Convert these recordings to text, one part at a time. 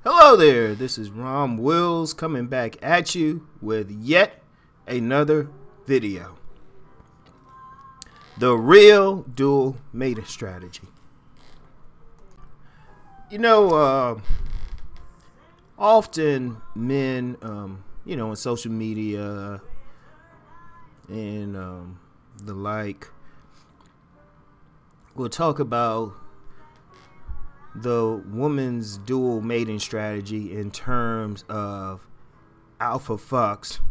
Hello there, this is Rom Wills coming back at you with yet another video. The real dual mating strategy. Often men, in social media and the like, will talk about the woman's dual mating strategy in terms of alpha fucks,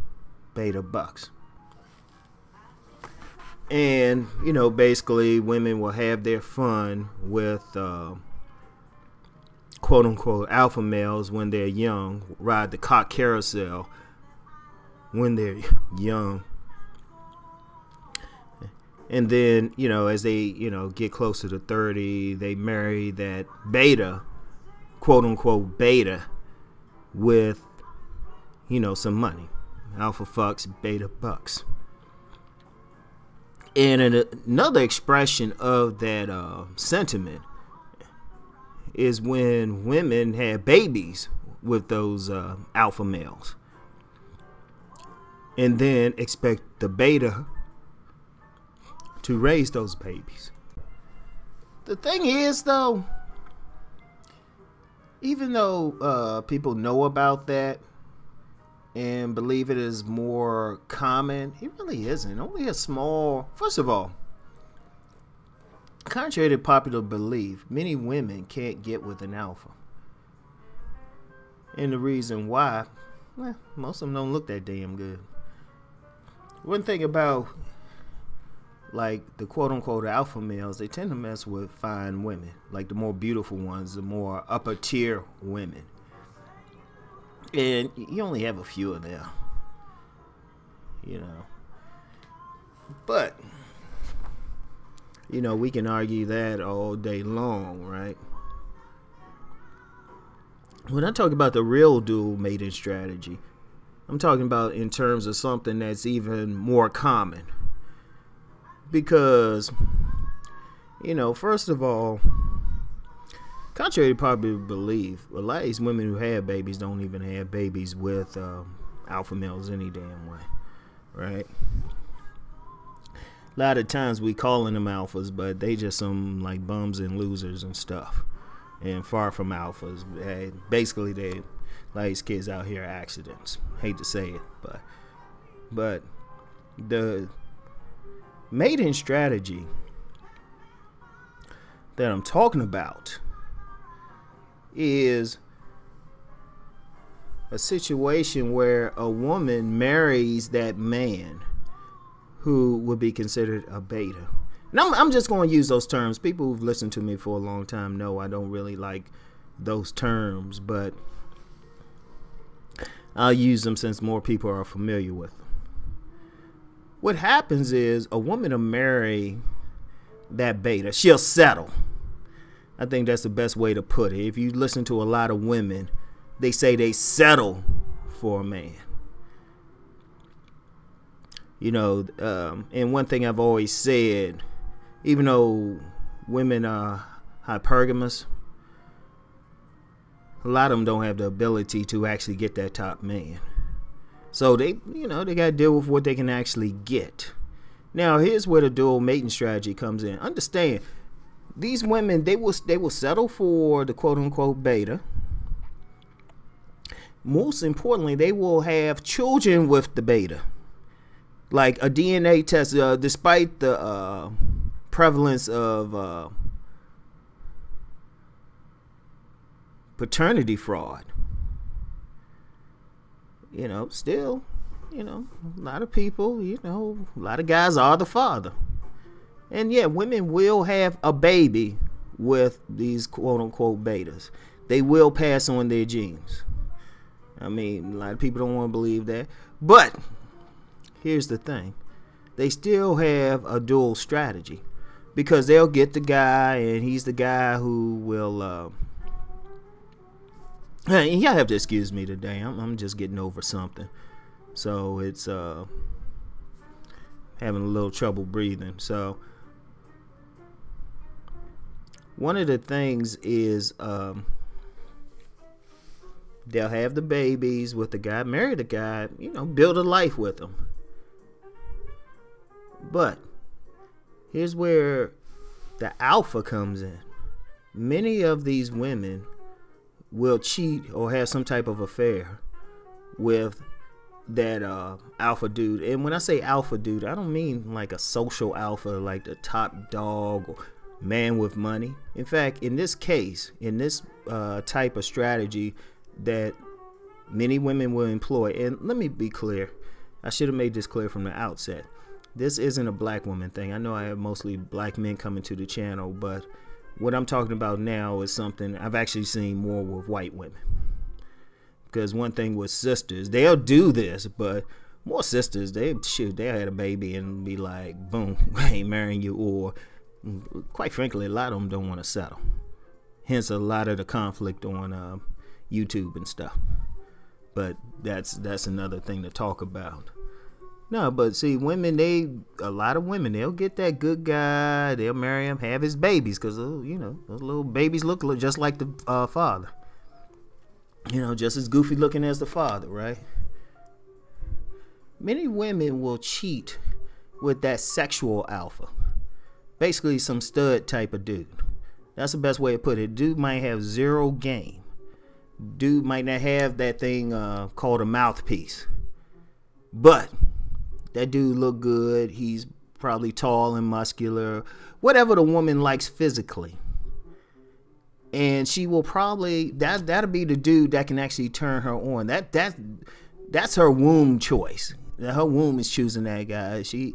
beta bucks. And, basically women will have their fun with quote unquote alpha males when they're young, ride the cock carousel when they're young. And then, as they, get closer to 30, they marry that beta, quote unquote beta, with, some money. Alpha fucks, beta bucks. And another expression of that sentiment is when women have babies with those alpha males. And then expect the beta to raise those babies. The thing is, though, even though people know about that and believe it is more common, it really isn't. Only a small, first of all, contrary to popular belief, many women can't get with an alpha. And the reason why, most of them don't look that damn good. One thing about like the quote-unquote alpha males, they tend to mess with fine women, like the more beautiful ones, the more upper tier women, and you only have a few of them, but we can argue that all day long, right? When I talk about the real dual mating strategy, I'm talking about in terms of something that's even more common. Because, first of all, contrary to popular belief, a lot of these women who have babies don't even have babies with alpha males any damn way, right? A lot of times we calling them alphas, but they just some like bums and losers and stuff, and far from alphas. Basically, they like these kids out here are accidents. Hate to say it, but the mating strategy that I'm talking about is a situation where a woman marries that man who would be considered a beta. And I'm just going to use those terms. People who've listened to me for a long time know I don't really like those terms, but I'll use them since more people are familiar with them. What happens is a woman will marry that beta. She'll settle. I think that's the best way to put it. If you listen to a lot of women, they say they settle for a man. And one thing I've always said, even though women are hypergamous, a lot of them don't have the ability to actually get that top man. So they got to deal with what they can actually get. Now, here's where the dual mating strategy comes in. Understand, these women, they will settle for the quote-unquote beta. Most importantly, they will have children with the beta. Like a DNA test, despite the prevalence of paternity fraud. Still, a lot of people, a lot of guys are the father. And yeah, women will have a baby with these quote unquote betas. They will pass on their genes. I mean, a lot of people don't want to believe that. But here's the thing. They still have a dual strategy. Because they'll get the guy, and he's the guy who will y'all have to excuse me today. I'm just getting over something, so it's having a little trouble breathing. So one of the things is They'll have the babies with the guy, marry the guy, you know, build a life with him. But here's where the alpha comes in. Many of these women will cheat or have some type of affair with that alpha dude. And when I say alpha dude, I don't mean like a social alpha, like the top dog or man with money. In fact, in this case, in this type of strategy that many women will employ, and let me be clear, I should have made this clear from the outset. This isn't a black woman thing. I know I have mostly black men coming to the channel, but what I'm talking about now is something I've actually seen more with white women. Because one thing with sisters, they'll do this, but more sisters, they had a baby and be like, boom, I ain't marrying you. Or quite frankly, a lot of them don't want to settle. Hence a lot of the conflict on YouTube and stuff. But that's another thing to talk about. No, but see, women, a lot of women, they'll get that good guy, they'll marry him, have his babies, because, you know, those little babies look just like the father. You know, just as goofy looking as the father, right? Many women will cheat with that sexual alpha. Basically, some stud type of dude. That's the best way to put it. Dude might have zero game. Dude might not have that thing called a mouthpiece. But that dude look good. He's probably tall and muscular. Whatever the woman likes physically. And she will probably, that'll be the dude that can actually turn her on. That's her womb choice. Her womb is choosing that guy. She's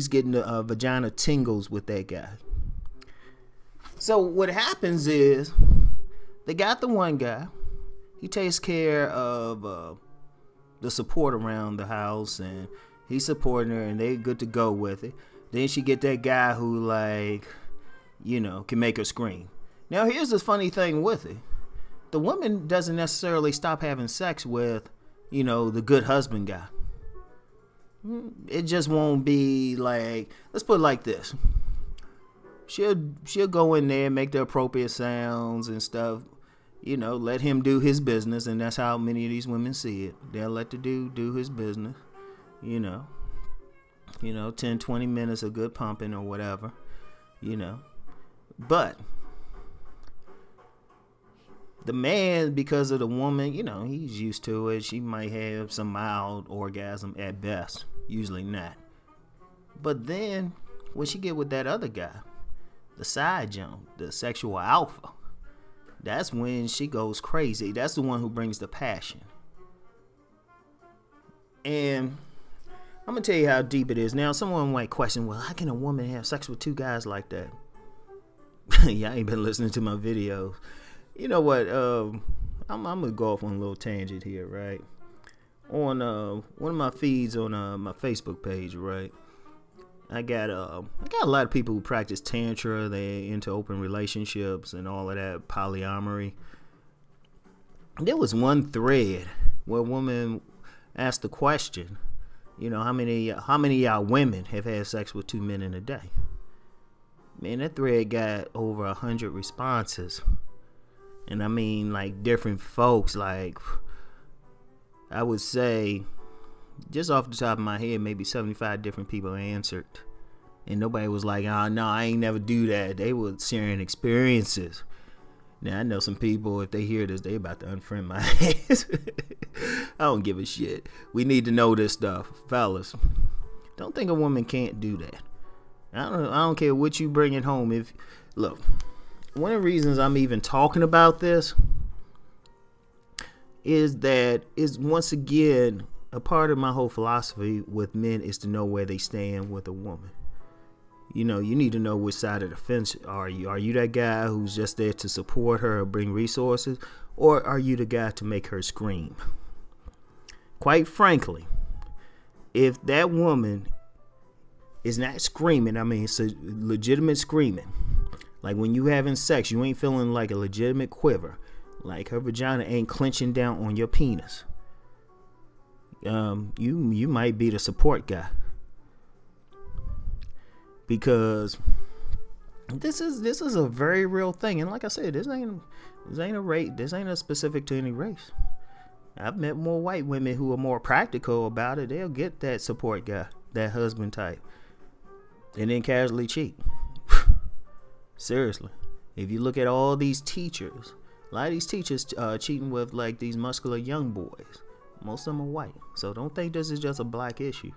getting the vagina tingles with that guy. So what happens is, they got the one guy. He takes care of the support around the house, and he's supporting her, and they good to go with it. Then she get that guy who, like, you know, can make her scream. Now, here's the funny thing with it. The woman doesn't necessarily stop having sex with, you know, the good husband guy. It just won't be like, let's put it like this. She'll go in there, make the appropriate sounds and stuff. You know, let him do his business, and that's how many of these women see it. They'll let the dude do his business, you know, 10, 20 minutes of good pumping or whatever, you know. But the man, because of the woman, you know, he's used to it. She might have some mild orgasm at best, usually not. But then when she get with that other guy, the side jump, the sexual alpha, that's when she goes crazy. That's the one who brings the passion. And I'm going to tell you how deep it is. Now, someone might question, well, how can a woman have sex with two guys like that? Y'all ain't been listening to my videos. You know what? I'm going to go off on a little tangent here, right? On one of my feeds on my Facebook page, right? I got a lot of people who practice tantra. They into open relationships and all of that, polyamory. There was one thread where a woman asked the question, you know, how many of y'all women have had sex with two men in a day? Man, that thread got over 100 responses. And I mean, like, different folks, like, I would say, just off the top of my head, maybe 75 different people answered. And nobody was like, oh, no, I ain't never do that. They were sharing experiences. Now, I know some people, if they hear this, they about to unfriend my ass. I don't give a shit. We need to know this stuff. Fellas, don't think a woman can't do that. I don't care what you bring it home. Look, one of the reasons I'm even talking about this is once again, a part of my whole philosophy with men is to know where they stand with a woman. You know, you need to know which side of the fence are you. Are you that guy who's just there to support her or bring resources? Or are you the guy to make her scream? Quite frankly, if that woman is not screaming, I mean, it's a legitimate screaming. Like when you having sex, you ain't feeling like a legitimate quiver. Like her vagina ain't clenching down on your penis. You might be the support guy. Because This is a very real thing, and like I said, this ain't a race. This ain't a specific to any race. I've met more white women who are more practical about it. They'll get that support guy, that husband type, and then casually cheat. Seriously, if you look at all these teachers, a lot of these teachers cheating with like these muscular young boys. Most of them are white, so don't think this is just a black issue.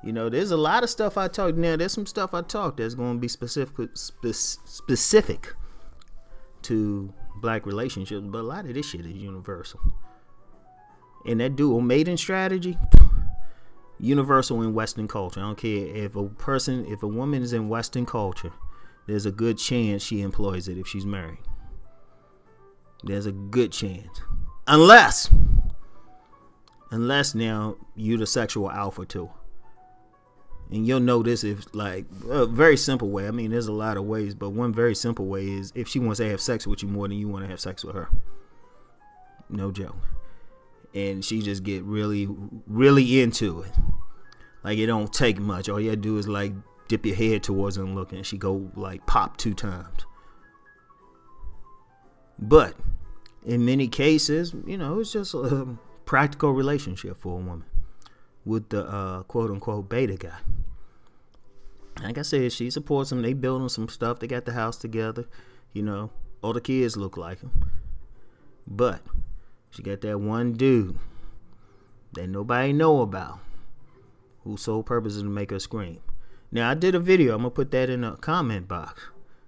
You know, there's a lot of stuff I talk now. There's some stuff I talk that's going to be specific to black relationships, but a lot of this shit is universal. And that dual mating strategy, universal in Western culture. I don't care if a woman is in Western culture, there's a good chance she employs it if she's married. There's a good chance, unless now you the sexual alpha too. And you'll know this if, like, a very simple way. I mean, there's a lot of ways, but one very simple way is if she wants to have sex with you more than you want to have sex with her. No joke. And she just get really, really into it. Like, it don't take much. All you gotta do is, like, dip your head towards her and look, and she go, like, pop 2 times. But in many cases, you know, it's just a practical relationship for a woman with the quote-unquote beta guy. Like I said, she supports him. They building some stuff. They got the house together. You know, all the kids look like him. But she got that one dude that nobody know about, whose sole purpose is to make her scream. Now, I did a video. I'm going to put that in the comment box.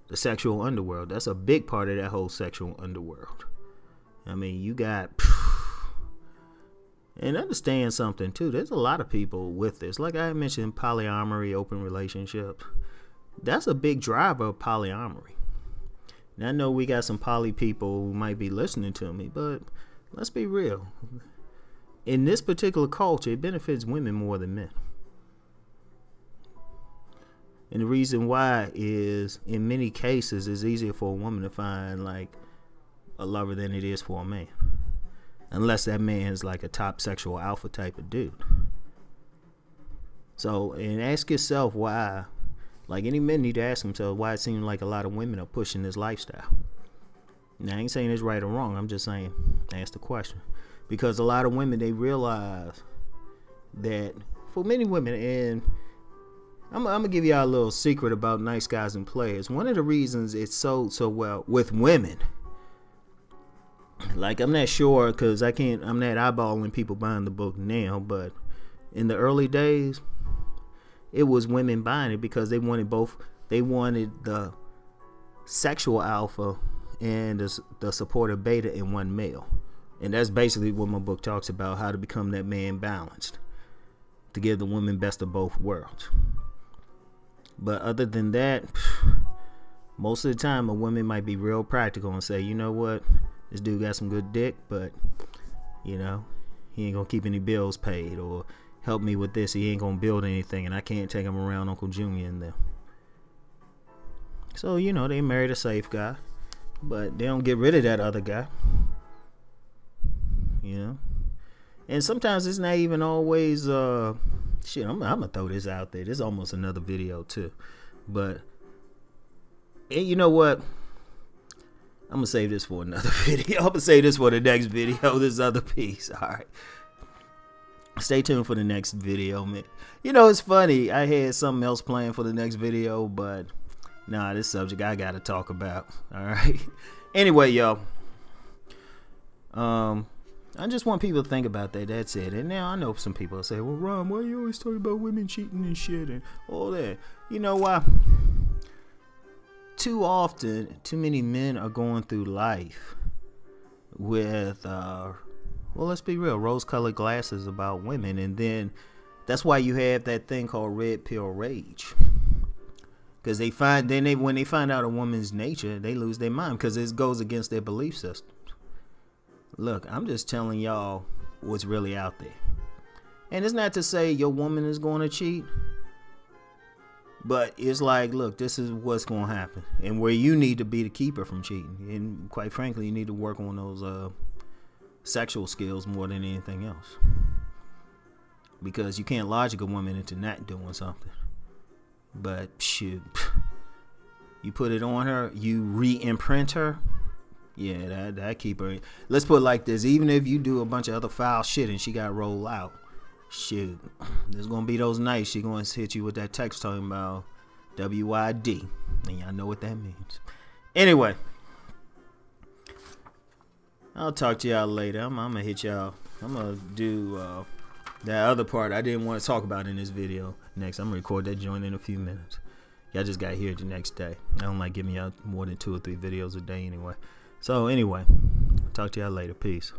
The sexual underworld. That's a big part of that whole sexual underworld. I mean, you got... And understand something too, there's a lot of people with this. Like I mentioned, polyamory, open relationships. That's a big driver of polyamory. Now I know we got some poly people who might be listening to me, but let's be real. In this particular culture, it benefits women more than men. And the reason why is, in many cases, it's easier for a woman to find like a lover than it is for a man. Unless that man is like a top sexual alpha type of dude. So, and ask yourself why, like any men need to ask themselves why it seems like a lot of women are pushing this lifestyle. Now, I ain't saying it's right or wrong. I'm just saying, ask the question. Because a lot of women, they realize that for many women, and I'm going to give y'all a little secret about nice guys and players. One of the reasons it's sold so well with women, like, I'm not sure because I'm not eyeballing people buying the book now, but in the early days, it was women buying it because they wanted both. They wanted the sexual alpha and the supportive beta in one male. And that's basically what my book talks about, how to become that man balanced, to give the woman best of both worlds. But other than that, most of the time, a woman might be real practical and say, you know what? This dude got some good dick, but, you know, he ain't gonna keep any bills paid, or help me with this, he ain't gonna build anything, and I can't take him around Uncle Junior and them. So, you know, they married a safe guy, but they don't get rid of that other guy. You know? And sometimes it's not even always, shit, I'm gonna throw this out there. This is almost another video, too. But, and you know what? I'm going to save this for another video. I'm going to save this for the next video, this other piece. All right. Stay tuned for the next video, man. You know, it's funny. I had something else planned for the next video, but nah, this subject I got to talk about. All right. Anyway, y'all. I just want people to think about that. That's it. And now I know some people say, well, Ron, why you always talking about women cheating and shit and all that? You know why? Too often, too many men are going through life with, well, let's be real, rose-colored glasses about women, and then that's why you have that thing called red pill rage. Because when they find out a woman's nature, they lose their mind because it goes against their belief systems. Look, I'm just telling y'all what's really out there, and it's not to say your woman is going to cheat. But it's like, look, this is what's going to happen. And where you need to be to keep her from cheating. And quite frankly, you need to work on those sexual skills more than anything else. Because you can't logic a woman into not doing something. But shoot, you put it on her, you re-imprint her. Yeah, that keep her. Let's put it like this: even if you do a bunch of other foul shit and she got rolled out, shoot, there's gonna be those nights she gonna hit you with that text talking about WYD, and y'all know what that means. Anyway, I'll talk to y'all later. I'm gonna hit y'all. I'm gonna do that other part I didn't want to talk about in this video next. I'm gonna record that joint in a few minutes. Y'all just got here the next day. I don't like giving y'all more than 2 or 3 videos a day anyway. So anyway, talk to y'all later. Peace.